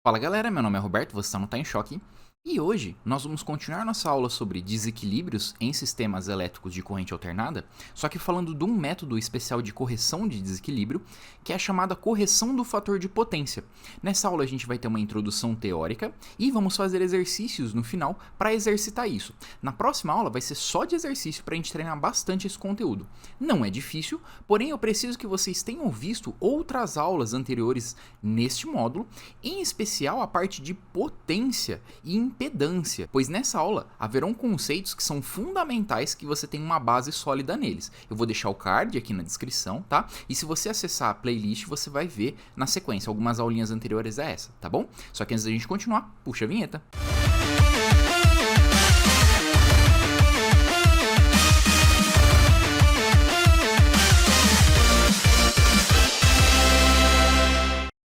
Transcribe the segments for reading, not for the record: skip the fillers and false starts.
Fala galera, meu nome é Roberto, você está no Tá em Choque. E hoje nós vamos continuar nossa aula sobre desequilíbrios em sistemas elétricos de corrente alternada, só que falando de um método especial de correção de desequilíbrio, que é a chamada correção do fator de potência. Nessa aula a gente vai ter uma introdução teórica e vamos fazer exercícios no final para exercitar isso. Na próxima aula vai ser só de exercício para a gente treinar bastante esse conteúdo. Não é difícil, porém eu preciso que vocês tenham visto outras aulas anteriores neste módulo, em especial a parte de potência e impedância, pois nessa aula haverão conceitos que são fundamentais que você tenha uma base sólida neles. Eu vou deixar o card aqui na descrição, tá? E se você acessar a playlist, você vai ver na sequência algumas aulinhas anteriores a essa, tá bom? Só que antes da gente continuar, puxa a vinheta.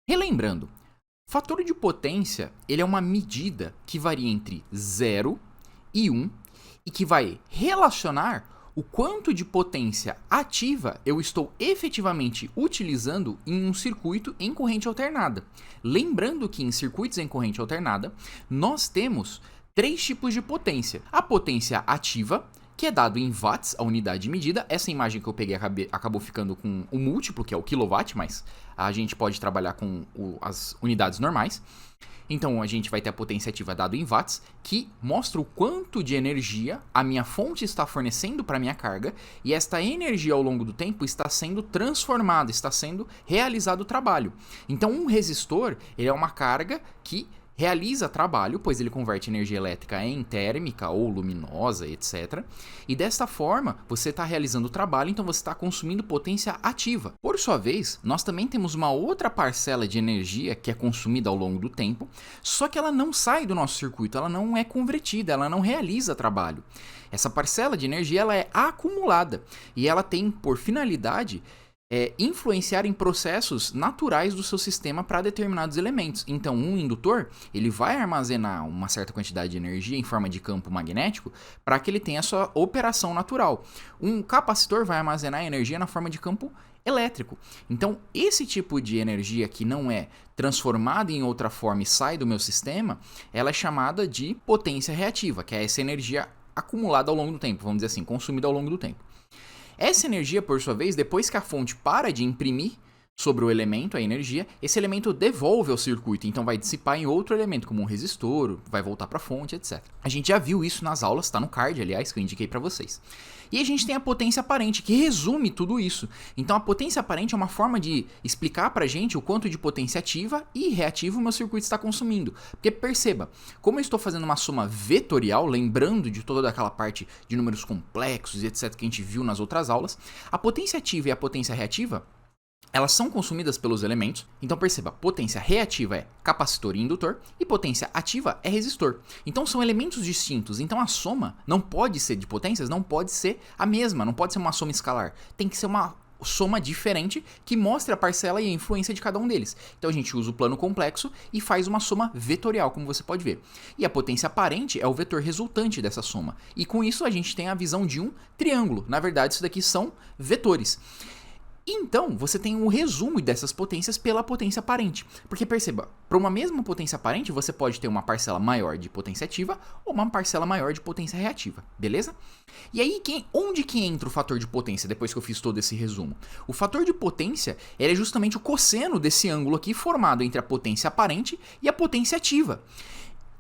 Relembrando, fator de potência, ele é uma medida que varia entre 0 e 1 e que vai relacionar o quanto de potência ativa eu estou efetivamente utilizando em um circuito em corrente alternada. Lembrando que em circuitos em corrente alternada, nós temos três tipos de potência. A potência ativa, que é dado em watts, a unidade de medida. Essa imagem que eu peguei acabou ficando com o múltiplo, que é o quilowatt, mas a gente pode trabalhar com as unidades normais. Então a gente vai ter a potência ativa dado em watts, que mostra o quanto de energia a minha fonte está fornecendo para a minha carga, e esta energia ao longo do tempo está sendo transformada, está sendo realizado o trabalho. Então um resistor, ele é uma carga que realiza trabalho, pois ele converte energia elétrica em térmica ou luminosa, etc. E desta forma, você está realizando o trabalho, então você está consumindo potência ativa. Por sua vez, nós também temos uma outra parcela de energia que é consumida ao longo do tempo, só que ela não sai do nosso circuito, ela não é convertida, ela não realiza trabalho. Essa parcela de energia ela é acumulada e ela tem por finalidade influenciar em processos naturais do seu sistema para determinados elementos. Então, um indutor, ele vai armazenar uma certa quantidade de energia em forma de campo magnético para que ele tenha a sua operação natural. Um capacitor vai armazenar energia na forma de campo elétrico. Então, esse tipo de energia que não é transformada em outra forma e sai do meu sistema, ela é chamada de potência reativa, que é essa energia acumulada ao longo do tempo, vamos dizer assim, consumida ao longo do tempo. Essa energia, por sua vez, depois que a fonte para de imprimir sobre o elemento, a energia, esse elemento devolve ao circuito, então vai dissipar em outro elemento, como um resistor, vai voltar para a fonte, etc. A gente já viu isso nas aulas, está no card, aliás, que eu indiquei para vocês. E a gente tem a potência aparente, que resume tudo isso. Então a potência aparente é uma forma de explicar para a gente o quanto de potência ativa e reativa o meu circuito está consumindo. Porque perceba, como eu estou fazendo uma soma vetorial, lembrando de toda aquela parte de números complexos e etc. que a gente viu nas outras aulas, a potência ativa e a potência reativa, elas são consumidas pelos elementos. Então perceba, potência reativa é capacitor e indutor e potência ativa é resistor. Então são elementos distintos. Então a soma não pode ser de potências, não pode ser a mesma, não pode ser uma soma escalar. Tem que ser uma soma diferente que mostre a parcela e a influência de cada um deles. Então a gente usa o plano complexo e faz uma soma vetorial, como você pode ver. E a potência aparente é o vetor resultante dessa soma. E com isso a gente tem a visão de um triângulo. Na verdade, isso daqui são vetores. Então, você tem um resumo dessas potências pela potência aparente. Porque perceba, para uma mesma potência aparente, você pode ter uma parcela maior de potência ativa ou uma parcela maior de potência reativa, beleza? E aí, onde que entra o fator de potência, depois que eu fiz todo esse resumo? O fator de potência é justamente o cosseno desse ângulo aqui formado entre a potência aparente e a potência ativa.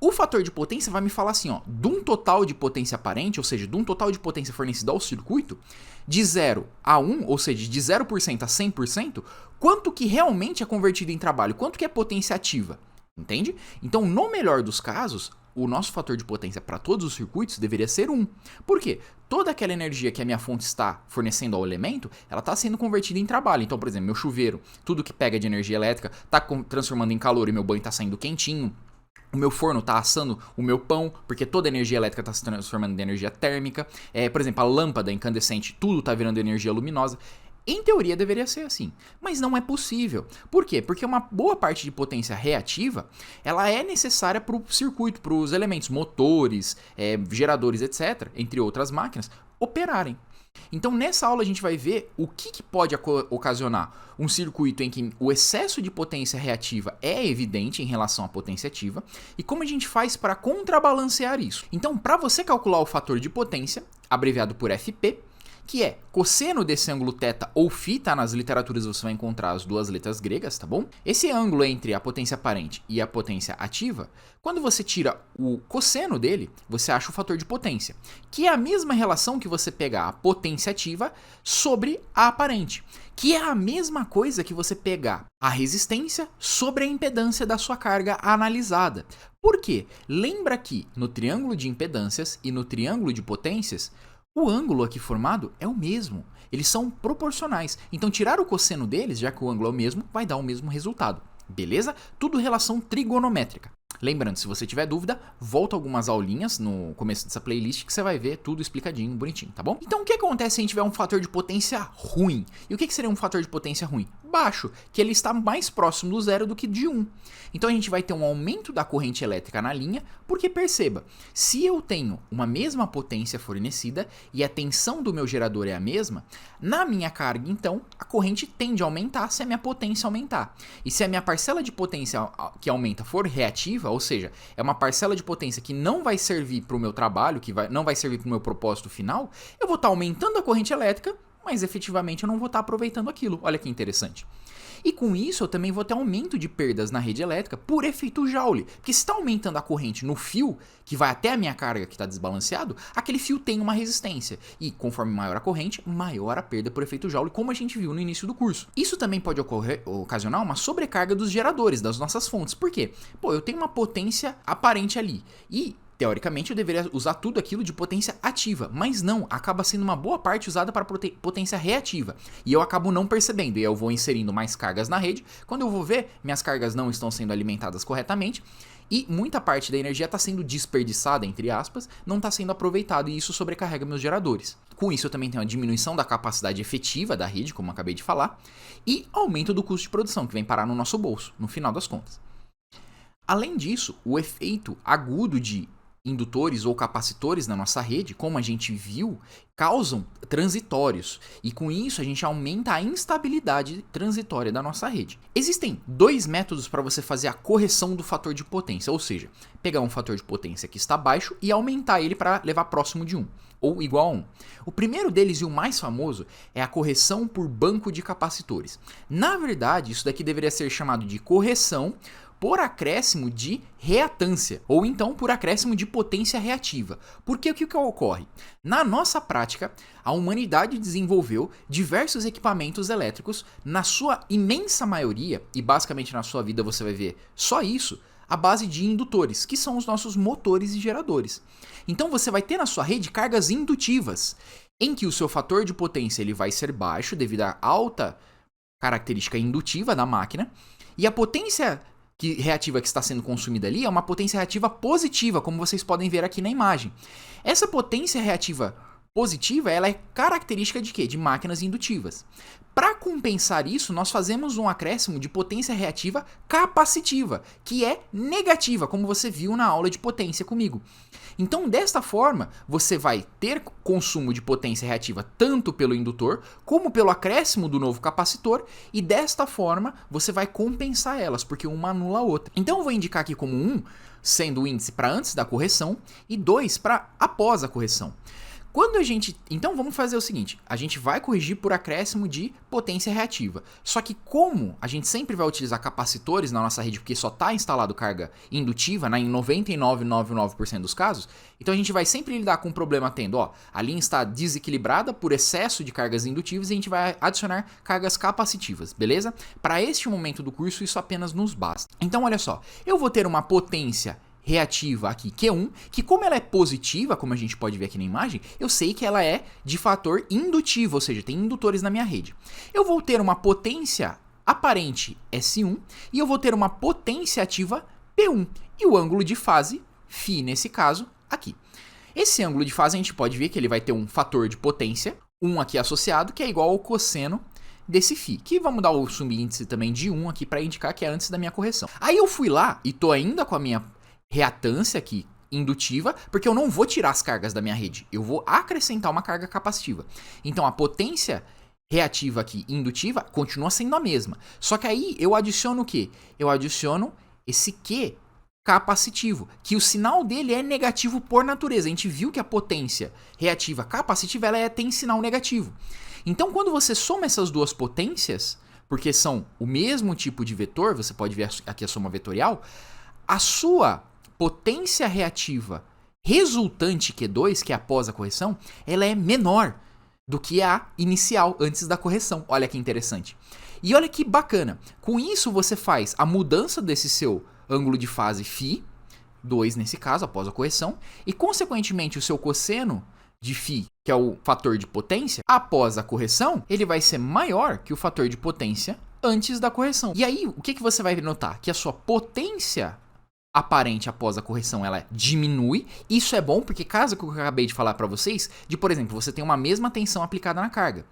O fator de potência vai me falar assim, ó, de um total de potência aparente, ou seja, de um total de potência fornecida ao circuito, de 0 a 1, ou seja, de 0% a 100%, quanto que realmente é convertido em trabalho, quanto que é potência ativa, entende? Então, no melhor dos casos, o nosso fator de potência para todos os circuitos deveria ser 1. Por quê? Toda aquela energia que a minha fonte está fornecendo ao elemento, ela está sendo convertida em trabalho. Então, por exemplo, meu chuveiro, tudo que pega de energia elétrica está transformando em calor e meu banho está saindo quentinho. O meu forno está assando o meu pão, porque toda a energia elétrica está se transformando em energia térmica. Por exemplo, a lâmpada incandescente, tudo está virando energia luminosa. Em teoria deveria ser assim, mas não é possível. Por quê? Porque uma boa parte de potência reativa, ela é necessária para o circuito, para os elementos, motores, geradores, etc., entre outras máquinas, operarem. Então nessa aula a gente vai ver o que pode ocasionar um circuito em que o excesso de potência reativa é evidente em relação à potência ativa e como a gente faz para contrabalancear isso. Então para você calcular o fator de potência, abreviado por FP, que é cosseno desse ângulo θ ou φ, tá? Nas literaturas você vai encontrar as duas letras gregas, tá bom? Esse ângulo entre a potência aparente e a potência ativa, quando você tira o cosseno dele, você acha o fator de potência, que é a mesma relação que você pegar a potência ativa sobre a aparente, que é a mesma coisa que você pegar a resistência sobre a impedância da sua carga analisada. Por quê? Lembra que no triângulo de impedâncias e no triângulo de potências, o ângulo aqui formado é o mesmo, eles são proporcionais, então tirar o cosseno deles, já que o ângulo é o mesmo, vai dar o mesmo resultado, beleza? Tudo relação trigonométrica. Lembrando, se você tiver dúvida, volta algumas aulinhas no começo dessa playlist que você vai ver tudo explicadinho, bonitinho, tá bom? Então o que acontece se a gente tiver um fator de potência ruim? E o que seria um fator de potência ruim? Baixo, que ele está mais próximo do zero do que de 1. Então a gente vai ter um aumento da corrente elétrica na linha, porque perceba, se eu tenho uma mesma potência fornecida e a tensão do meu gerador é a mesma, na minha carga então a corrente tende a aumentar se a minha potência aumentar. E se a minha parcela de potência que aumenta for reativa, ou seja, é uma parcela de potência que não vai servir para o meu trabalho, não vai servir para o meu propósito final, eu vou estar aumentando a corrente elétrica, mas efetivamente eu não vou estar aproveitando aquilo. Olha que interessante. E com isso eu também vou ter aumento de perdas na rede elétrica por efeito Joule, porque se está aumentando a corrente no fio, que vai até a minha carga que está desbalanceado, aquele fio tem uma resistência, e conforme maior a corrente, maior a perda por efeito Joule, como a gente viu no início do curso. Isso também pode ocasionar uma sobrecarga dos geradores, das nossas fontes. Por quê? Pô, eu tenho uma potência aparente ali, e teoricamente eu deveria usar tudo aquilo de potência ativa, mas não, acaba sendo uma boa parte usada para potência reativa, e eu acabo não percebendo, e eu vou inserindo mais cargas na rede, quando eu vou ver, minhas cargas não estão sendo alimentadas corretamente, e muita parte da energia está sendo desperdiçada, entre aspas, não está sendo aproveitada, e isso sobrecarrega meus geradores. Com isso eu também tenho a diminuição da capacidade efetiva da rede, como eu acabei de falar, e aumento do custo de produção, que vem parar no nosso bolso, no final das contas. Além disso, o efeito agudo de indutores ou capacitores na nossa rede, como a gente viu, causam transitórios, e com isso a gente aumenta a instabilidade transitória da nossa rede. Existem dois métodos para você fazer a correção do fator de potência, ou seja, pegar um fator de potência que está baixo e aumentar ele para levar próximo de 1, ou igual a 1. O primeiro deles e o mais famoso é a correção por banco de capacitores. Na verdade, isso daqui deveria ser chamado de correção por acréscimo de reatância, ou então por acréscimo de potência reativa. Porque o que ocorre? Na nossa prática, a humanidade desenvolveu diversos equipamentos elétricos, na sua imensa maioria, e basicamente na sua vida você vai ver só isso, à base de indutores, que são os nossos motores e geradores. Então você vai ter na sua rede cargas indutivas, em que o seu fator de potência ele vai ser baixo devido à alta característica indutiva da máquina, e a potência reativa que está sendo consumida ali é uma potência reativa positiva, como vocês podem ver aqui na imagem. Essa potência reativa positiva, ela é característica de quê? De máquinas indutivas. Para compensar isso, nós fazemos um acréscimo de potência reativa capacitiva, que é negativa, como você viu na aula de potência comigo. Então, desta forma, você vai ter consumo de potência reativa tanto pelo indutor como pelo acréscimo do novo capacitor, e desta forma você vai compensar elas, porque uma anula a outra. Então, eu vou indicar aqui como 1, sendo o índice para antes da correção, e 2 para após a correção. Então vamos fazer o seguinte, a gente vai corrigir por acréscimo de potência reativa. Só que como a gente sempre vai utilizar capacitores na nossa rede, porque só está instalado carga indutiva, em 99,99% dos casos, então a gente vai sempre lidar com o problema tendo, a linha está desequilibrada por excesso de cargas indutivas e a gente vai adicionar cargas capacitivas, beleza? Para este momento do curso isso apenas nos basta. Então olha só, eu vou ter uma potência reativa aqui, Q1, que como ela é positiva, como a gente pode ver aqui na imagem, eu sei que ela é de fator indutivo, ou seja, tem indutores na minha rede. Eu vou ter uma potência aparente S1 e eu vou ter uma potência ativa P1 e o ângulo de fase, φ nesse caso, aqui. Esse ângulo de fase a gente pode ver que ele vai ter um fator de potência, 1 aqui associado, que é igual ao cosseno desse φ, que vamos dar o subíndice também de 1 aqui para indicar que é antes da minha correção. Aí eu fui lá e tô ainda com a minha reatância aqui indutiva, porque eu não vou tirar as cargas da minha rede, eu vou acrescentar uma carga capacitiva. Então a potência reativa aqui, indutiva, continua sendo a mesma. Só que aí eu adiciono o quê? Eu adiciono esse Q capacitivo, que o sinal dele é negativo por natureza. A gente viu que a potência reativa capacitiva ela tem sinal negativo. Então quando você soma essas duas potências, porque são o mesmo tipo de vetor, você pode ver aqui a soma vetorial, a sua potência reativa resultante Q2, que é após a correção, ela é menor do que a inicial antes da correção. Olha que interessante. E olha que bacana. Com isso você faz a mudança desse seu ângulo de fase φ2 nesse caso, após a correção, e consequentemente o seu cosseno de φ, que é o fator de potência, após a correção, ele vai ser maior que o fator de potência antes da correção. E aí, o que você vai notar? Que a sua potência aparente após a correção, ela diminui. Isso é bom porque caso que eu acabei de falar para vocês, de por exemplo, você tem uma mesma tensão aplicada na carga.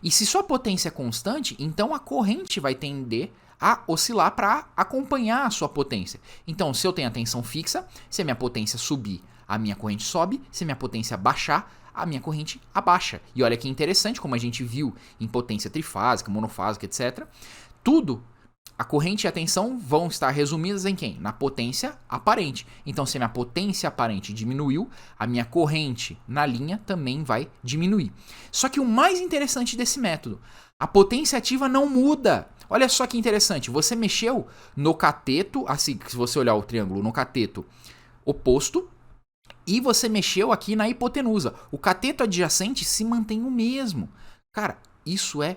E se sua potência é constante, então a corrente vai tender a oscilar para acompanhar a sua potência. Então, se eu tenho a tensão fixa, se a minha potência subir, a minha corrente sobe, se a minha potência baixar, a minha corrente abaixa. E olha que interessante, como a gente viu em potência trifásica, monofásica, etc. Tudo, a corrente e a tensão vão estar resumidas em quem? Na potência aparente. Então, se a minha potência aparente diminuiu, a minha corrente na linha também vai diminuir. Só que o mais interessante desse método, a potência ativa não muda. Olha só que interessante, você mexeu no cateto, assim, se você olhar o triângulo, no cateto oposto, e você mexeu aqui na hipotenusa. O cateto adjacente se mantém o mesmo. Cara, isso é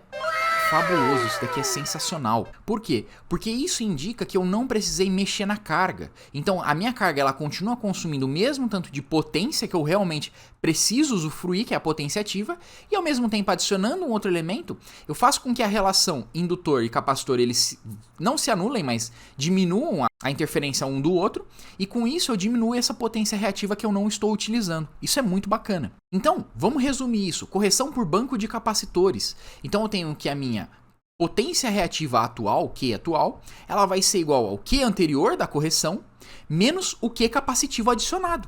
fabuloso, isso daqui é sensacional. Por quê? Porque isso indica que eu não precisei mexer na carga. Então, a minha carga ela continua consumindo o mesmo tanto de potência que eu realmente preciso usufruir, que é a potência ativa, e ao mesmo tempo adicionando um outro elemento, eu faço com que a relação indutor e capacitor eles não se anulem, mas diminuam a interferência um do outro, e com isso eu diminuo essa potência reativa que eu não estou utilizando. Isso é muito bacana. Então, vamos resumir isso. Correção por banco de capacitores. Então eu tenho que a minha potência reativa atual, Q atual, ela vai ser igual ao Q anterior da correção, menos o Q capacitivo adicionado.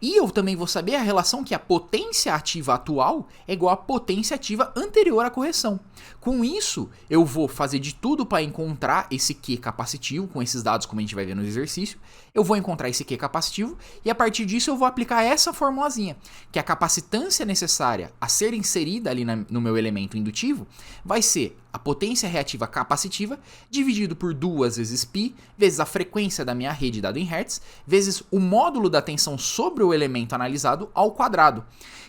E eu também vou saber a relação que a potência ativa atual é igual à potência ativa anterior à correção. Com isso, eu vou fazer de tudo para encontrar esse Q capacitivo, com esses dados como a gente vai ver no exercício. Eu vou encontrar esse Q capacitivo e a partir disso eu vou aplicar essa formulazinha, que a capacitância necessária a ser inserida ali no meu elemento indutivo vai ser a potência reativa capacitiva dividido por 2 vezes π, vezes a frequência da minha rede dada em Hz, vezes o módulo da tensão sobre o elemento analisado ao quadrado.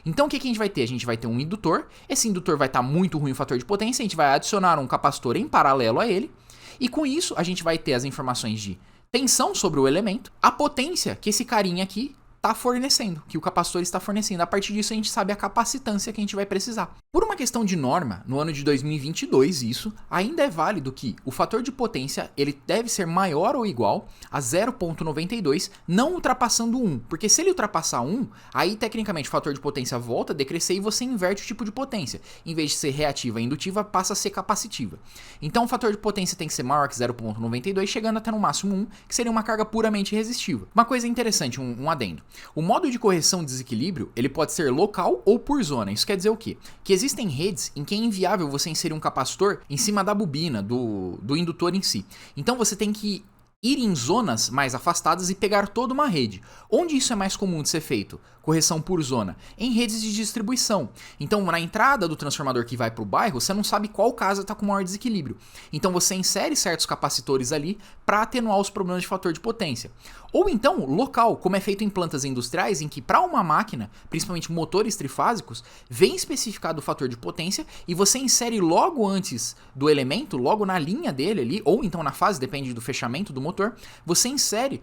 Então o que a gente vai ter? A gente vai ter um indutor, esse indutor vai estar muito ruim o fator de potência, a gente vai adicionar um capacitor em paralelo a ele, e com isso a gente vai ter as informações de tensão sobre o elemento, a potência que esse carinha aqui está fornecendo, que o capacitor está fornecendo. A partir disso a gente sabe a capacitância que a gente vai precisar. Por uma questão de norma, no ano de 2022 isso, ainda é válido que o fator de potência ele deve ser maior ou igual a 0,92, não ultrapassando 1, porque se ele ultrapassar 1, aí tecnicamente o fator de potência volta a decrescer e você inverte o tipo de potência. Em vez de ser reativa e indutiva, passa a ser capacitiva. Então o fator de potência tem que ser maior que 0,92, chegando até no máximo 1, que seria uma carga puramente resistiva. Uma coisa interessante, um adendo. O modo de correção de desequilíbrio, ele pode ser local ou por zona. Isso quer dizer o quê? Que existem redes em que é inviável você inserir um capacitor em cima da bobina, do indutor em si. Então você tem que ir em zonas mais afastadas e pegar toda uma rede. Onde isso é mais comum de ser feito? Correção por zona. Em redes de distribuição. Então, na entrada do transformador que vai para o bairro, você não sabe qual casa está com maior desequilíbrio. Então, você insere certos capacitores ali para atenuar os problemas de fator de potência. Ou então, local, como é feito em plantas industriais, em que para uma máquina, principalmente motores trifásicos, vem especificado o fator de potência e você insere logo antes do elemento, logo na linha dele ali, ou então na fase, depende do fechamento do motor, você insere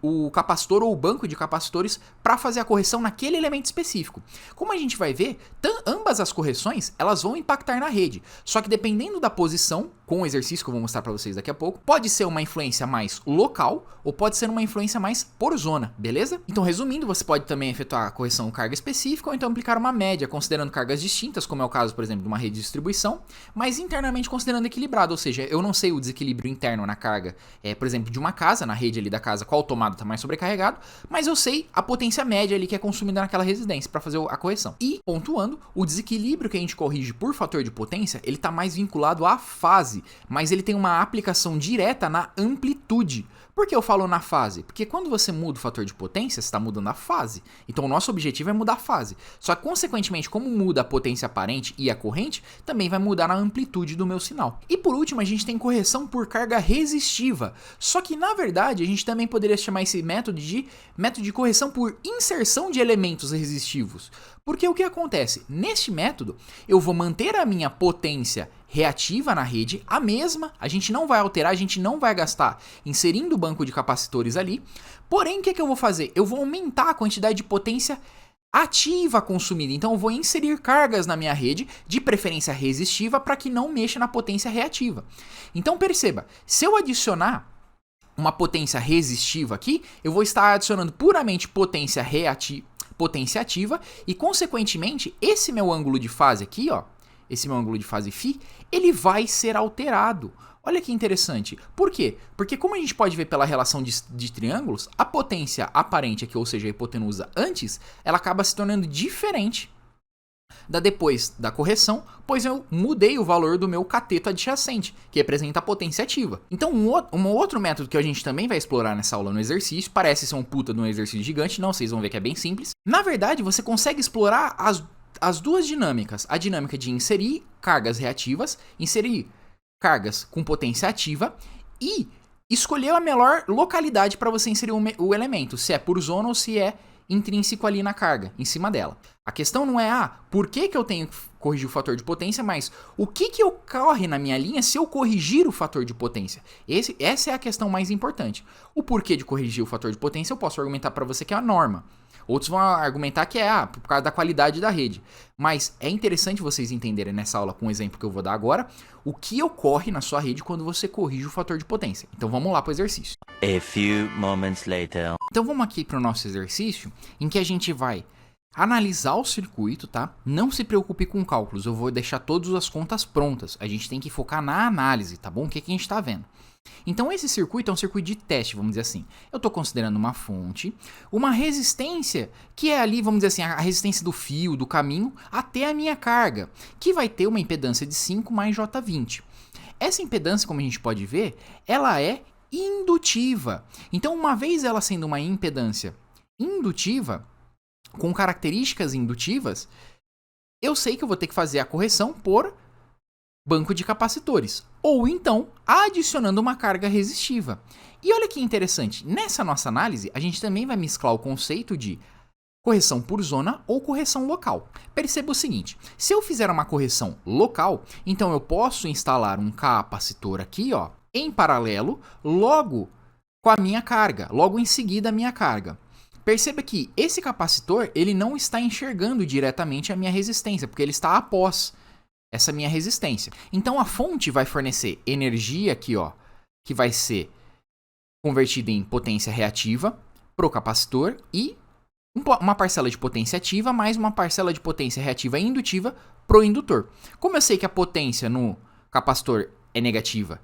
o capacitor ou o banco de capacitores para fazer a correção naquele elemento específico. Como a gente vai ver, ambas as correções elas vão impactar na rede, só que dependendo da posição, com o exercício que eu vou mostrar para vocês daqui a pouco, pode ser uma influência mais local ou pode ser uma influência mais por zona, beleza? Então, resumindo, você pode também efetuar a correção carga específica ou então aplicar uma média, considerando cargas distintas, como é o caso, por exemplo, de uma rede de distribuição, mas internamente considerando equilibrado, ou seja, eu não sei o desequilíbrio interno na carga, por exemplo, exemplo de uma casa, na rede ali da casa, qual tomada está mais sobrecarregado, mas eu sei a potência média ali que é consumida naquela residência para fazer a correção. E, pontuando, o desequilíbrio que a gente corrige por fator de potência, ele está mais vinculado à fase, mas ele tem uma aplicação direta na amplitude. Por que eu falo na fase? Porque quando você muda o fator de potência, você está mudando a fase. Então o nosso objetivo é mudar a fase. Só que, consequentemente, como muda a potência aparente e a corrente, também vai mudar a amplitude do meu sinal. E por último, a gente tem correção por carga resistiva. Só que, na verdade, a gente também poderia chamar esse método de correção por inserção de elementos resistivos. Porque o que acontece? Neste método, eu vou manter a minha potência reativa na rede, a mesma, a gente não vai alterar, a gente não vai gastar inserindo o banco de capacitores ali. Porém, o que eu vou fazer? Eu vou aumentar a quantidade de potência ativa consumida. Então eu vou inserir cargas na minha rede, de preferência resistiva, para que não mexa na potência reativa. Então perceba, se eu adicionar uma potência resistiva aqui, eu vou estar adicionando puramente potência ativa e, consequentemente, esse meu ângulo de fase aqui, ó, esse meu ângulo de fase φ, ele vai ser alterado. Olha que interessante. Por quê? Porque, como a gente pode ver pela relação de triângulos, a potência aparente aqui, ou seja, a hipotenusa antes, ela acaba se tornando diferente da depois da correção, pois eu mudei o valor do meu cateto adjacente, que representa a potência ativa. Então, um outro método que a gente também vai explorar nessa aula no exercício, parece ser um puta de um exercício gigante, não, vocês vão ver que é bem simples. Na verdade, você consegue explorar as duas dinâmicas. A dinâmica de inserir cargas reativas, inserir cargas com potência ativa e escolher a melhor localidade para você inserir o elemento, se é por zona ou se é intrínseco ali na carga, em cima dela. A questão não é, por que eu tenho que corrigir o fator de potência, mas o que ocorre na minha linha se eu corrigir o fator de potência? Essa é a questão mais importante. O porquê de corrigir o fator de potência eu posso argumentar para você que é a norma. Outros vão argumentar que é por causa da qualidade da rede. Mas é interessante vocês entenderem nessa aula, com o exemplo que eu vou dar agora, o que ocorre na sua rede quando você corrige o fator de potência. Então vamos lá para o exercício. A few moments later. Então vamos aqui para o nosso exercício, em que a gente vai analisar o circuito, tá? Não se preocupe com cálculos, eu vou deixar todas as contas prontas. A gente tem que focar na análise, tá bom? O que a gente está vendo? Então esse circuito é um circuito de teste, vamos dizer assim. Eu estou considerando uma fonte, uma resistência, que é ali, vamos dizer assim, a resistência do fio, do caminho, até a minha carga, que vai ter uma impedância de 5 mais J20. Essa impedância, como a gente pode ver, ela é indutiva. Então, uma vez ela sendo uma impedância indutiva, com características indutivas, eu sei que eu vou ter que fazer a correção por banco de capacitores, ou então adicionando uma carga resistiva. E olha que interessante, nessa nossa análise, a gente também vai mesclar o conceito de correção por zona ou correção local. Perceba o seguinte, se eu fizer uma correção local, então eu posso instalar um capacitor aqui, ó, em paralelo, logo com a minha carga, logo em seguida a minha carga. Perceba que esse capacitor, ele não está enxergando diretamente a minha resistência, porque ele está após essa minha resistência. Então a fonte vai fornecer energia aqui, ó, que vai ser convertida em potência reativa para o capacitor e uma parcela de potência ativa mais uma parcela de potência reativa indutiva para o indutor. Como eu sei que a potência no capacitor é negativa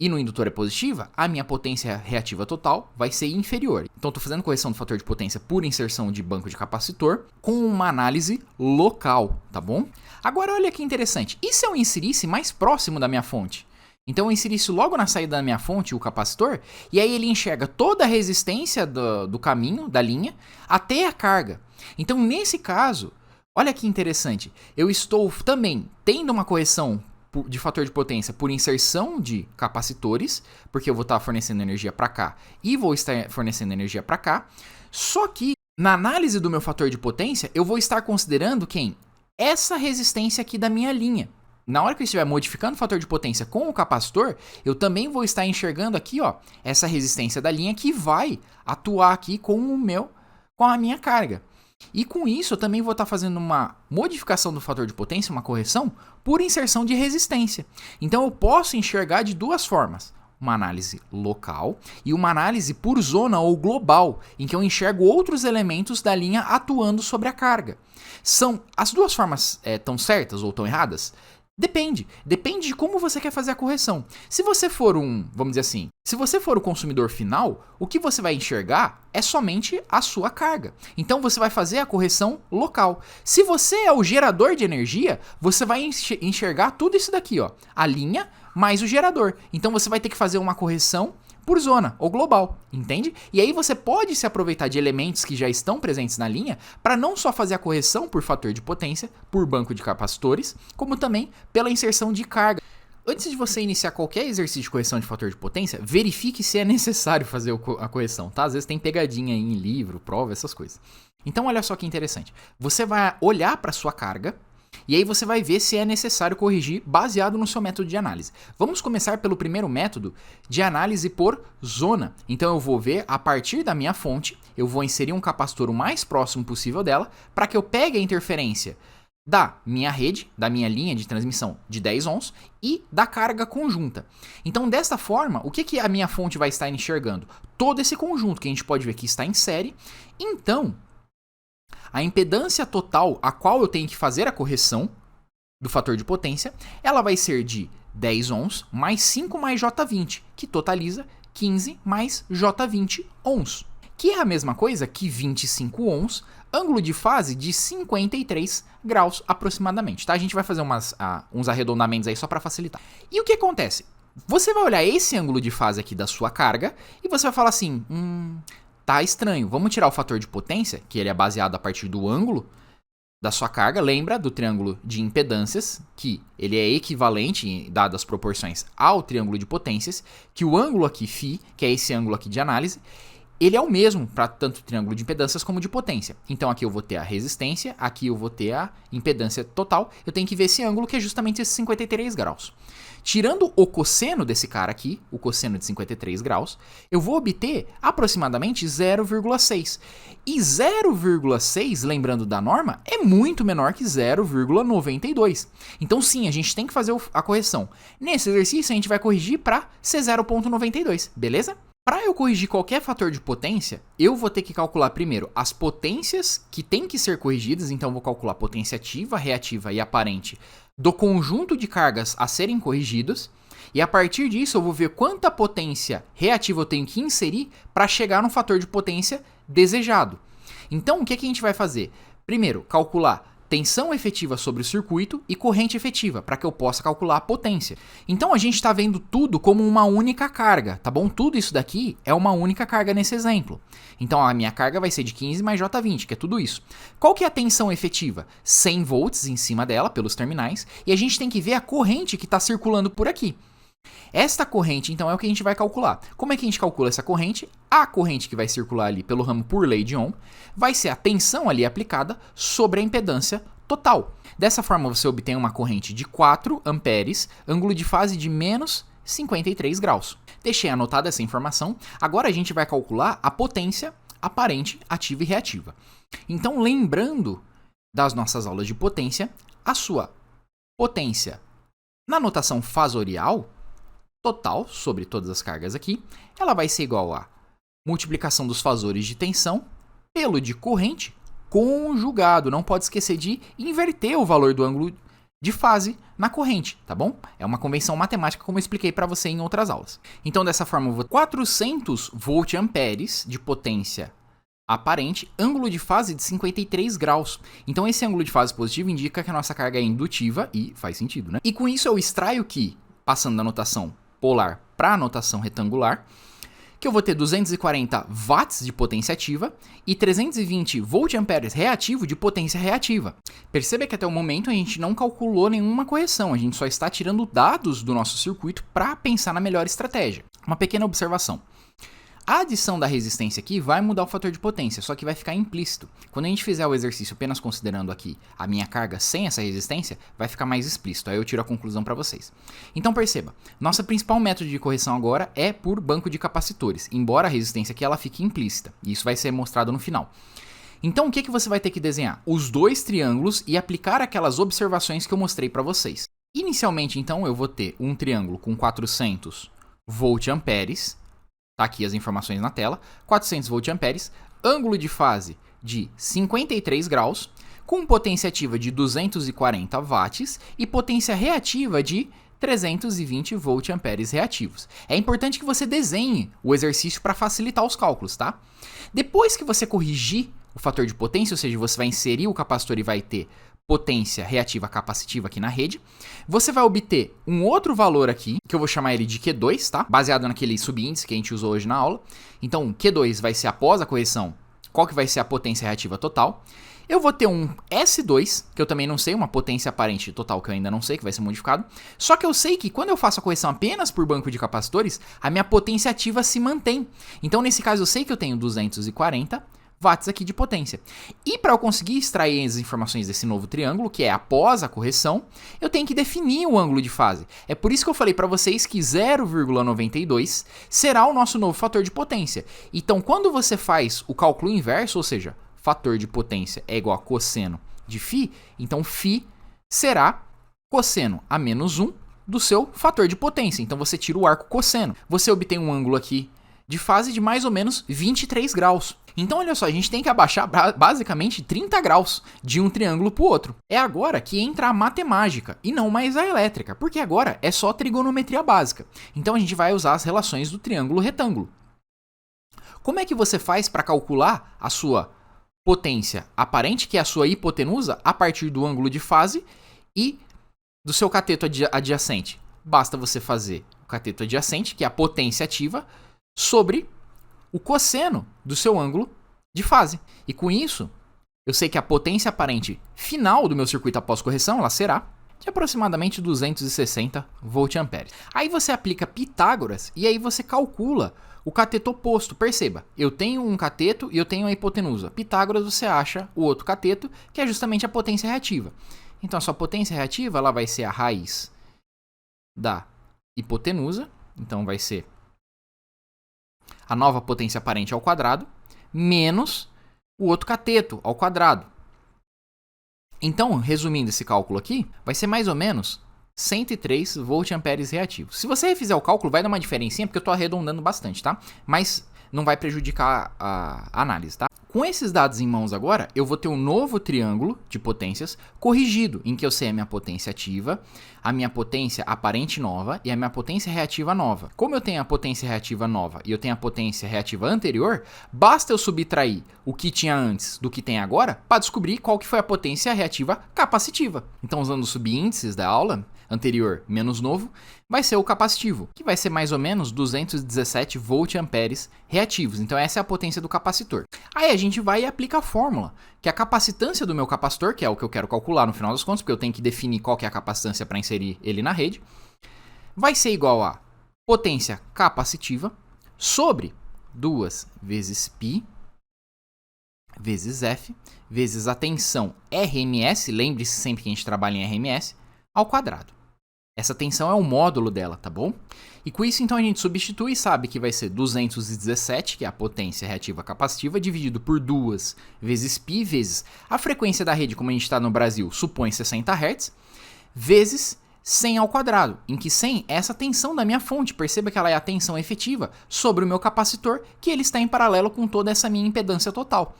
e no indutor é positiva, a minha potência reativa total vai ser inferior. Então, estou fazendo correção do fator de potência por inserção de banco de capacitor com uma análise local, tá bom? Agora, olha que interessante. E se eu inserisse mais próximo da minha fonte? Então, eu inserisse logo na saída da minha fonte o capacitor, e aí ele enxerga toda a resistência do caminho, da linha, até a carga. Então, nesse caso, olha que interessante. Eu estou também tendo uma correção de fator de potência por inserção de capacitores, porque eu vou estar fornecendo energia para cá e vou estar fornecendo energia para cá. Só que na análise do meu fator de potência, eu vou estar considerando quem? Essa resistência aqui da minha linha. Na hora que eu estiver modificando o fator de potência com o capacitor, eu também vou estar enxergando aqui, ó, essa resistência da linha que vai atuar aqui com a minha carga. E com isso eu também vou estar fazendo uma modificação do fator de potência, uma correção, por inserção de resistência. Então eu posso enxergar de duas formas. Uma análise local e uma análise por zona ou global, em que eu enxergo outros elementos da linha atuando sobre a carga. As duas formas estão certas ou estão erradas? Depende de como você quer fazer a correção. Se você for vamos dizer assim, se você for o consumidor final, o que você vai enxergar é somente a sua carga. Então você vai fazer a correção local. Se você é o gerador de energia, você vai enxergar tudo isso daqui, ó, a linha mais o gerador. Então você vai ter que fazer uma correção por zona ou global, entende? E aí você pode se aproveitar de elementos que já estão presentes na linha para não só fazer a correção por fator de potência, por banco de capacitores, como também pela inserção de carga. Antes de você iniciar qualquer exercício de correção de fator de potência, verifique se é necessário fazer a correção, tá? Às vezes tem pegadinha aí em livro, prova, essas coisas. Então olha só que interessante. Você vai olhar para sua carga e aí você vai ver se é necessário corrigir baseado no seu método de análise. Vamos começar pelo primeiro método de análise por zona. Então eu vou ver, a partir da minha fonte, eu vou inserir um capacitor o mais próximo possível dela, para que eu pegue a interferência da minha rede, da minha linha de transmissão de 10 ohms e da carga conjunta. Então desta forma, o que a minha fonte vai estar enxergando? Todo esse conjunto que a gente pode ver que está em série. Então a impedância total a qual eu tenho que fazer a correção do fator de potência, ela vai ser de 10 ohms mais 5 mais J20, que totaliza 15 mais J20 ohms, que é a mesma coisa que 25 ohms, ângulo de fase de 53 graus aproximadamente. Tá? A gente vai fazer uns arredondamentos aí só para facilitar. E o que acontece? Você vai olhar esse ângulo de fase aqui da sua carga e você vai falar assim, tá estranho, vamos tirar o fator de potência, que ele é baseado a partir do ângulo da sua carga. Lembra do triângulo de impedâncias, que ele é equivalente, dadas as proporções, ao triângulo de potências, que o ângulo aqui φ, que é esse ângulo aqui de análise, ele é o mesmo para tanto o triângulo de impedâncias como de potência. Então aqui eu vou ter a resistência, aqui eu vou ter a impedância total, eu tenho que ver esse ângulo que é justamente esses 53 graus. Tirando o cosseno desse cara aqui, o cosseno de 53 graus, eu vou obter aproximadamente 0,6. E 0,6, lembrando da norma, é muito menor que 0,92. Então sim, a gente tem que fazer a correção. Nesse exercício a gente vai corrigir para ser 0,92, beleza? Para eu corrigir qualquer fator de potência, eu vou ter que calcular primeiro as potências que têm que ser corrigidas, então eu vou calcular a potência ativa, reativa e aparente do conjunto de cargas a serem corrigidas, e a partir disso eu vou ver quanta potência reativa eu tenho que inserir para chegar no fator de potência desejado. Então o que a gente vai fazer? Primeiro, calcular tensão efetiva sobre o circuito e corrente efetiva, para que eu possa calcular a potência. Então a gente está vendo tudo como uma única carga, tá bom? Tudo isso daqui é uma única carga nesse exemplo. Então a minha carga vai ser de 15 mais J20, que é tudo isso. Qual que é a tensão efetiva? 100 volts em cima dela, pelos terminais, e a gente tem que ver a corrente que está circulando por aqui. Esta corrente, então, é o que a gente vai calcular. Como é que a gente calcula essa corrente? A corrente que vai circular ali pelo ramo por lei de Ohm vai ser a tensão ali aplicada sobre a impedância total. Dessa forma, você obtém uma corrente de 4 amperes, ângulo de fase de menos 53 graus. Deixei anotada essa informação. Agora a gente vai calcular a potência aparente, ativa e reativa. Então, lembrando das nossas aulas de potência, a sua potência na notação fasorial total sobre todas as cargas aqui, ela vai ser igual a multiplicação dos fasores de tensão pelo de corrente conjugado. Não pode esquecer de inverter o valor do ângulo de fase na corrente, tá bom? É uma convenção matemática, como eu expliquei para você em outras aulas. Então, dessa forma, eu vou ter 400 volt-amperes de potência aparente, ângulo de fase de 53 graus. Então, esse ângulo de fase positivo indica que a nossa carga é indutiva e faz sentido, né? E com isso eu extraio que, passando da notação polar para a notação retangular, que eu vou ter 240 watts de potência ativa e 320 volt-amperes reativo de potência reativa. Perceba que até o momento a gente não calculou nenhuma correção, a gente só está tirando dados do nosso circuito para pensar na melhor estratégia. Uma pequena observação. A adição da resistência aqui vai mudar o fator de potência, só que vai ficar implícito. Quando a gente fizer o exercício apenas considerando aqui a minha carga sem essa resistência, vai ficar mais explícito. Aí eu tiro a conclusão para vocês. Então perceba, nosso principal método de correção agora é por banco de capacitores, embora a resistência aqui ela fique implícita. E isso vai ser mostrado no final. Então o que você vai ter que desenhar? Os dois triângulos e aplicar aquelas observações que eu mostrei para vocês. Inicialmente, então, eu vou ter um triângulo com 400 volt-amperes. Tá aqui as informações na tela, 400 volt-amperes, ângulo de fase de 53 graus, com potência ativa de 240 watts e potência reativa de 320 volt-amperes reativos. É importante que você desenhe o exercício para facilitar os cálculos, tá? Depois que você corrigir o fator de potência, ou seja, você vai inserir o capacitor e vai ter potência reativa capacitiva aqui na rede, você vai obter um outro valor aqui, que eu vou chamar ele de Q2, tá? Baseado naquele subíndice que a gente usou hoje na aula. Então, Q2 vai ser após a correção, qual que vai ser a potência reativa total. Eu vou ter um S2, que eu também não sei, uma potência aparente total que eu ainda não sei, que vai ser modificado. Só que eu sei que quando eu faço a correção apenas por banco de capacitores, a minha potência ativa se mantém. Então, nesse caso, eu sei que eu tenho 240 watts aqui de potência. E para eu conseguir extrair as informações desse novo triângulo, que é após a correção, eu tenho que definir o ângulo de fase. É por isso que eu falei para vocês que 0,92 será o nosso novo fator de potência. Então, quando você faz o cálculo inverso, ou seja, fator de potência é igual a cosseno de φ, então φ será cosseno a menos 1 do seu fator de potência. Então você tira o arco cosseno. Você obtém um ângulo aqui de fase de mais ou menos 23 graus. Então olha só, a gente tem que abaixar basicamente 30 graus de um triângulo para o outro. É agora que entra a matemática e não mais a elétrica, porque agora é só trigonometria básica. Então a gente vai usar as relações do triângulo retângulo. Como é que você faz para calcular a sua potência aparente, que é a sua hipotenusa, a partir do ângulo de fase e do seu cateto adjacente? Basta você fazer o cateto adjacente, que é a potência ativa, sobre o cosseno do seu ângulo de fase. E com isso, eu sei que a potência aparente final do meu circuito após correção, ela será de aproximadamente 260 volt-amperes. Aí você aplica Pitágoras e aí você calcula o cateto oposto. Perceba, eu tenho um cateto e eu tenho a hipotenusa. Pitágoras, você acha o outro cateto, que é justamente a potência reativa. Então a sua potência reativa ela vai ser a raiz da hipotenusa, então vai ser a nova potência aparente ao quadrado, menos o outro cateto ao quadrado. Então, resumindo esse cálculo aqui, vai ser mais ou menos 103 volt-amperes reativos. Se você fizer o cálculo, vai dar uma diferencinha, porque eu estou arredondando bastante, tá? Mas não vai prejudicar a análise, tá? Com esses dados em mãos agora, eu vou ter um novo triângulo de potências corrigido, em que eu sei a minha potência ativa, a minha potência aparente nova e a minha potência reativa nova. Como eu tenho a potência reativa nova e eu tenho a potência reativa anterior, basta eu subtrair o que tinha antes do que tem agora para descobrir qual que foi a potência reativa capacitiva. Então, usando os subíndices da aula, anterior menos novo, vai ser o capacitivo, que vai ser mais ou menos 217 volt-amperes reativos. Então essa é a potência do capacitor. Aí a gente vai e aplica a fórmula, que é a capacitância do meu capacitor, que é o que eu quero calcular no final das contas, porque eu tenho que definir qual que é a capacitância para inserir ele na rede, vai ser igual a potência capacitiva sobre 2 vezes π vezes F vezes a tensão RMS, lembre-se sempre que a gente trabalha em RMS, ao quadrado. Essa tensão é o módulo dela, tá bom? E com isso, então, a gente substitui e sabe que vai ser 217, que é a potência reativa capacitiva, dividido por 2 vezes π, vezes a frequência da rede, como a gente está no Brasil, supõe 60 Hz, vezes 100 ao quadrado, em que 100 é essa tensão da minha fonte. Perceba que ela é a tensão efetiva sobre o meu capacitor, que ele está em paralelo com toda essa minha impedância total.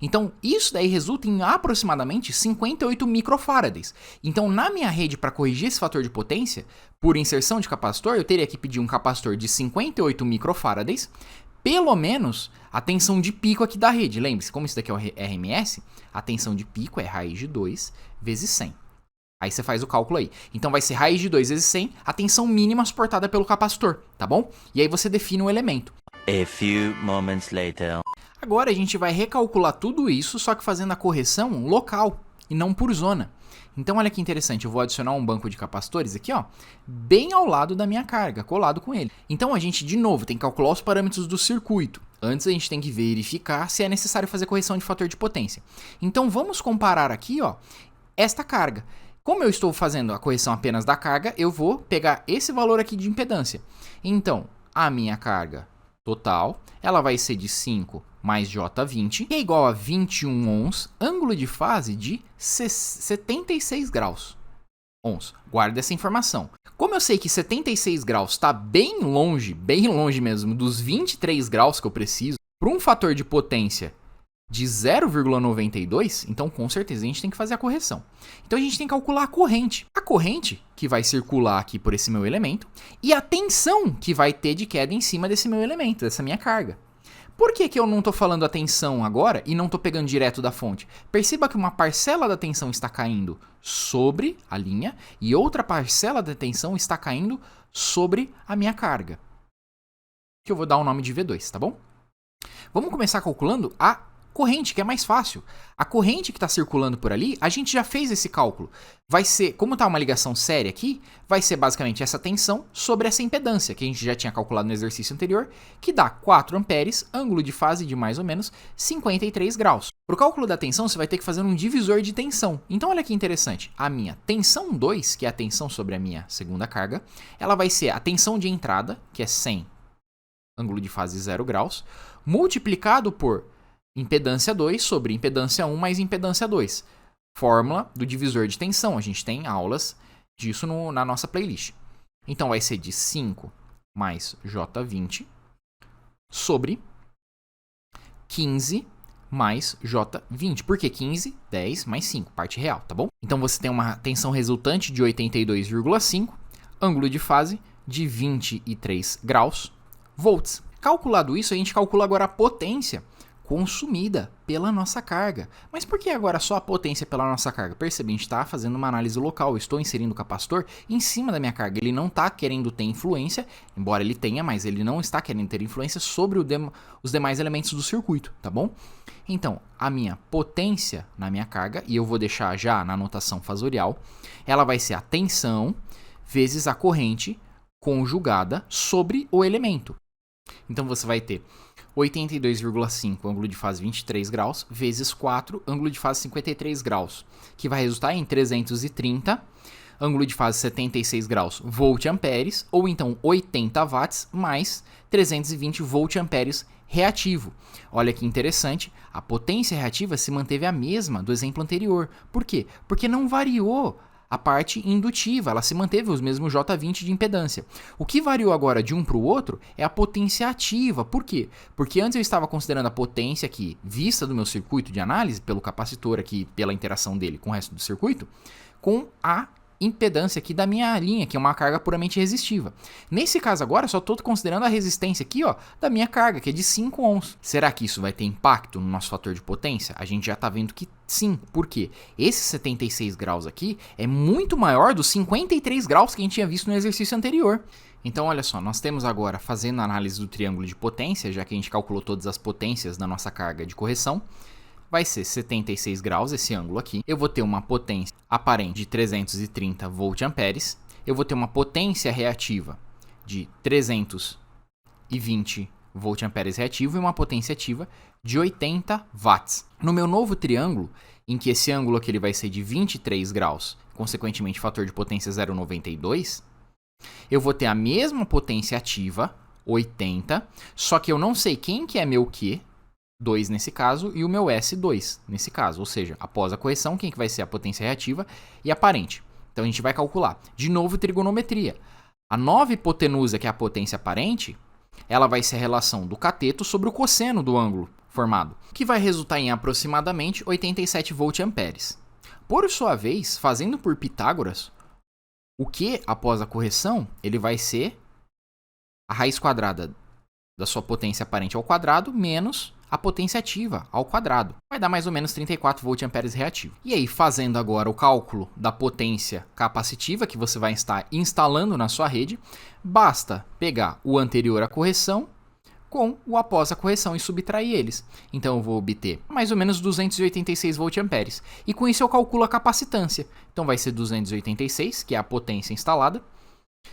Então, isso daí resulta em aproximadamente 58 microfarads. Então, na minha rede, para corrigir esse fator de potência, por inserção de capacitor, eu teria que pedir um capacitor de 58 microfarads, pelo menos a tensão de pico aqui da rede. Lembre-se, como isso daqui é o RMS, a tensão de pico é raiz de 2 vezes 100. Aí você faz o cálculo aí. Então vai ser raiz de 2 vezes 100, a tensão mínima suportada pelo capacitor, tá bom? E aí você define o elemento. A few moments later. Agora a gente vai recalcular tudo isso, só que fazendo a correção local e não por zona. Então olha que interessante, eu vou adicionar um banco de capacitores aqui, ó, bem ao lado da minha carga, colado com ele. Então a gente, de novo, tem que calcular os parâmetros do circuito. Antes a gente tem que verificar se é necessário fazer correção de fator de potência. Então vamos comparar aqui, ó, esta carga. Como eu estou fazendo a correção apenas da carga, eu vou pegar esse valor aqui de impedância. Então, a minha carga total, ela vai ser de 5 mais J20, que é igual a 21 ohms, ângulo de fase de 76 graus. Ohms. Guarda essa informação. Como eu sei que 76 graus está bem longe mesmo, dos 23 graus que eu preciso, para um fator de potência de 0,92, então com certeza a gente tem que fazer a correção. Então a gente tem que calcular a corrente. A corrente que vai circular aqui por esse meu elemento e a tensão que vai ter de queda em cima desse meu elemento, dessa minha carga. Por que eu não estou falando a tensão agora e não estou pegando direto da fonte? Perceba que uma parcela da tensão está caindo sobre a linha e outra parcela da tensão está caindo sobre a minha carga. Que eu vou dar o nome de V2, tá bom? Vamos começar calculando a corrente, que é mais fácil. A corrente que está circulando por ali, a gente já fez esse cálculo. Vai ser, como está uma ligação séria aqui, vai ser basicamente essa tensão sobre essa impedância, que a gente já tinha calculado no exercício anterior, que dá 4 amperes, ângulo de fase de mais ou menos 53 graus. Para o cálculo da tensão, você vai ter que fazer um divisor de tensão. Então, olha que interessante. A minha tensão 2, que é a tensão sobre a minha segunda carga, ela vai ser a tensão de entrada, que é 100, ângulo de fase 0 graus, multiplicado por impedância 2 sobre impedância 1 mais impedância 2. Fórmula do divisor de tensão. A gente tem aulas disso na nossa playlist. Então vai ser de 5 mais J20 sobre 15 mais J20. Por que 15? 10 mais 5, parte real, tá bom? Então você tem uma tensão resultante de 82,5, ângulo de fase de 23 graus, volts. Calculado isso, a gente calcula agora a potência consumida pela nossa carga. Mas por que agora só a potência pela nossa carga? Percebe, a gente está fazendo uma análise local. Eu estou inserindo o capacitor em cima da minha carga. Ele não está querendo ter influência, embora ele tenha, mas ele não está querendo ter influência sobre os demais elementos do circuito, tá bom? Então, a minha potência na minha carga, e eu vou deixar já na notação fasorial, ela vai ser a tensão vezes a corrente conjugada sobre o elemento. Então você vai ter 82,5, ângulo de fase 23 graus, vezes 4, ângulo de fase 53 graus, que vai resultar em 330, ângulo de fase 76 graus, volt-amperes, ou então 80 watts, mais 320 volt-amperes reativo. Olha que interessante, a potência reativa se manteve a mesma do exemplo anterior. Por quê? Porque não variou a parte indutiva, ela se manteve os mesmos J20 de impedância. O que variou agora de um para o outro é a potência ativa. Por quê? Porque antes eu estava considerando a potência aqui, vista do meu circuito de análise, pelo capacitor aqui, pela interação dele com o resto do circuito, com a impedância aqui da minha linha, que é uma carga puramente resistiva. Nesse caso agora, só estou considerando a resistência aqui, ó, da minha carga, que é de 5 ohms. Será que isso vai ter impacto no nosso fator de potência? A gente já está vendo que sim. Por quê? Esse 76 graus aqui é muito maior dos 53 graus que a gente tinha visto no exercício anterior. Então, olha só, nós temos agora, fazendo a análise do triângulo de potência, já que a gente calculou todas as potências da nossa carga de correção, vai ser 76 graus esse ângulo aqui. Eu vou ter uma potência aparente de 330 volt-amperes. Eu vou ter uma potência reativa de 320 volt-amperes reativo e uma potência ativa de 80 watts. No meu novo triângulo, em que esse ângulo aqui ele vai ser de 23 graus, consequentemente fator de potência 0,92, eu vou ter a mesma potência ativa, 80, só que eu não sei quem que é meu Q, 2 nesse caso, e o meu S2 nesse caso. Ou seja, após a correção, quem que vai ser a potência reativa e aparente. Então a gente vai calcular. De novo, trigonometria. A nova hipotenusa, que é a potência aparente, ela vai ser a relação do cateto sobre o cosseno do ângulo formado, que vai resultar em aproximadamente 87 volt-amperes. Por sua vez, fazendo por Pitágoras, o Q após a correção, ele vai ser a raiz quadrada da sua potência aparente ao quadrado menos a potência ativa ao quadrado. Vai dar mais ou menos 34 volt-amperes reativo. E aí, fazendo agora o cálculo da potência capacitiva que você vai estar instalando na sua rede, basta pegar o anterior à correção com o após a correção e subtrair eles. Então eu vou obter mais ou menos 286 volt-amperes. E com isso eu calculo a capacitância. Então vai ser 286, que é a potência instalada,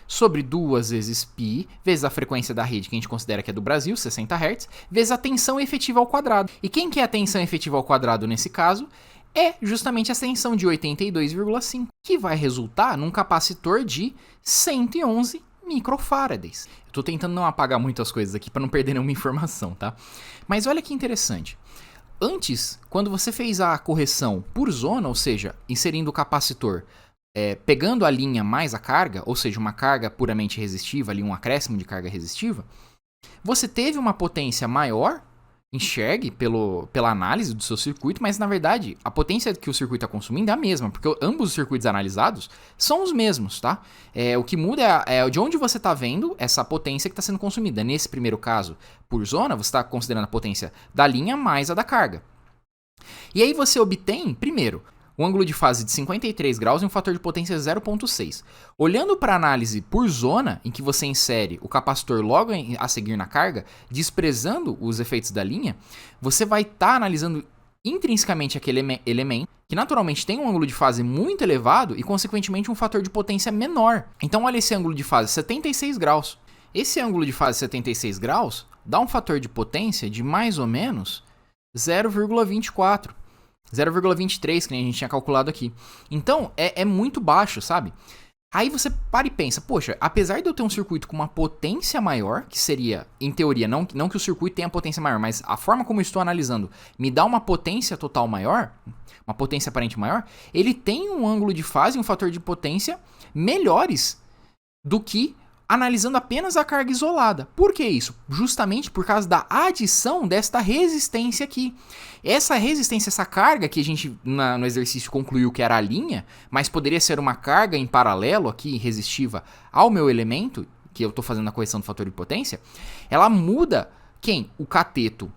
sobre 2 vezes π, vezes a frequência da rede que a gente considera que é do Brasil, 60 Hz, vezes a tensão efetiva ao quadrado. E quem que é a tensão efetiva ao quadrado nesse caso? É justamente a tensão de 82,5, que vai resultar num capacitor de 111 microfarads. Eu tô tentando não apagar muitas coisas aqui para não perder nenhuma informação, tá? Mas olha que interessante. Antes, quando você fez a correção por zona, ou seja, inserindo o capacitor pegando a linha mais a carga, ou seja, uma carga puramente resistiva, ali um acréscimo de carga resistiva, você teve uma potência maior enxergue pela análise do seu circuito, mas na verdade a potência que o circuito está consumindo é a mesma, porque ambos os circuitos analisados são os mesmos, tá? O que muda é de onde você está vendo essa potência que está sendo consumida. Nesse primeiro caso, por zona, você está considerando a potência da linha mais a da carga. E aí você obtém, primeiro, um ângulo de fase de 53 graus e um fator de potência 0,6. Olhando para a análise por zona, em que você insere o capacitor logo a seguir na carga, desprezando os efeitos da linha, você vai estar analisando intrinsecamente aquele elemento, que naturalmente tem um ângulo de fase muito elevado e, consequentemente, um fator de potência menor. Então, olha esse ângulo de fase 76 graus. Esse ângulo de fase 76 graus dá um fator de potência de mais ou menos 0,24. 0,23, que nem a gente tinha calculado aqui. Então, é muito baixo, sabe? Aí você para e pensa, poxa, apesar de eu ter um circuito com uma potência maior, que seria, em teoria, não que o circuito tenha potência maior, mas a forma como eu estou analisando me dá uma potência total maior, uma potência aparente maior, ele tem um ângulo de fase e um fator de potência melhores do que analisando apenas a carga isolada. Por que isso? Justamente por causa da adição desta resistência aqui. Essa resistência, essa carga que a gente no exercício concluiu que era a linha, mas poderia ser uma carga em paralelo aqui, resistiva ao meu elemento, que eu estou fazendo a correção do fator de potência, ela muda quem? O cateto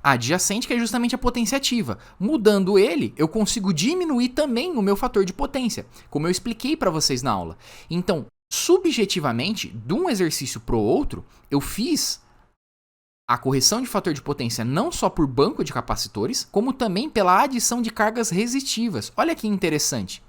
adjacente, que é justamente a potência ativa. Mudando ele, eu consigo diminuir também o meu fator de potência, como eu expliquei para vocês na aula. Então, subjetivamente, de um exercício para o outro, eu fiz a correção de fator de potência não só por banco de capacitores, como também pela adição de cargas resistivas. Olha que interessante.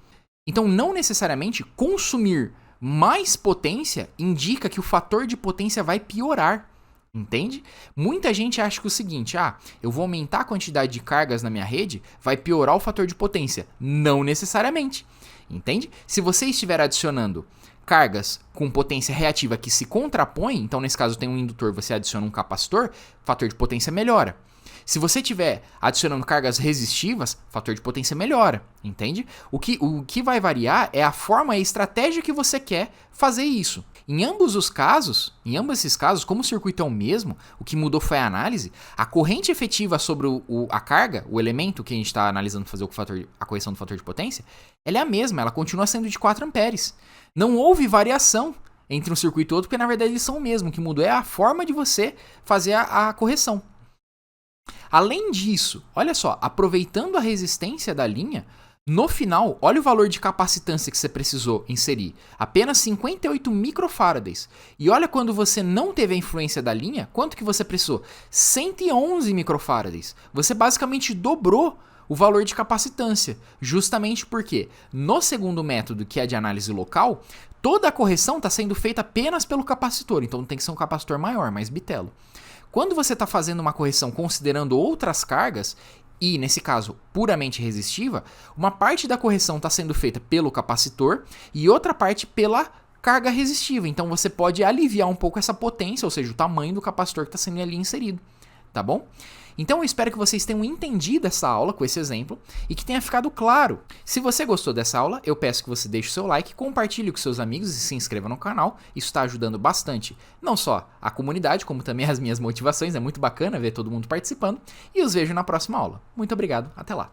Então, não necessariamente consumir mais potência indica que o fator de potência vai piorar. Entende? Muita gente acha que o seguinte, eu vou aumentar a quantidade de cargas na minha rede, vai piorar o fator de potência. Não necessariamente. Entende? Se você estiver adicionando cargas com potência reativa que se contrapõem, então nesse caso tem um indutor, você adiciona um capacitor, o fator de potência melhora. Se você estiver adicionando cargas resistivas, o fator de potência melhora, entende? O que vai variar é a forma e a estratégia que você quer fazer isso. Em ambos esses casos, como o circuito é o mesmo, o que mudou foi a análise, a corrente efetiva sobre a carga, o elemento que a gente está analisando fazer a correção do fator de potência, ela é a mesma, ela continua sendo de 4 amperes. Não houve variação entre um circuito e outro, porque na verdade eles são o mesmo. O que mudou é a forma de você fazer a correção. Além disso, olha só, aproveitando a resistência da linha, no final, olha o valor de capacitância que você precisou inserir, apenas 58 microfarads. E olha quando você não teve a influência da linha, quanto que você precisou? 111 microfarads. Você basicamente dobrou o valor de capacitância, justamente porque no segundo método, que é de análise local, toda a correção está sendo feita apenas pelo capacitor, então tem que ser um capacitor maior, mais bitelo. Quando você está fazendo uma correção considerando outras cargas, e nesse caso puramente resistiva, uma parte da correção está sendo feita pelo capacitor e outra parte pela carga resistiva. Então você pode aliviar um pouco essa potência, ou seja, o tamanho do capacitor que está sendo ali inserido, tá bom? Então eu espero que vocês tenham entendido essa aula com esse exemplo e que tenha ficado claro. Se você gostou dessa aula, eu peço que você deixe o seu like, compartilhe com seus amigos e se inscreva no canal. Isso está ajudando bastante, não só a comunidade, como também as minhas motivações. É muito bacana ver todo mundo participando. E os vejo na próxima aula. Muito obrigado, até lá!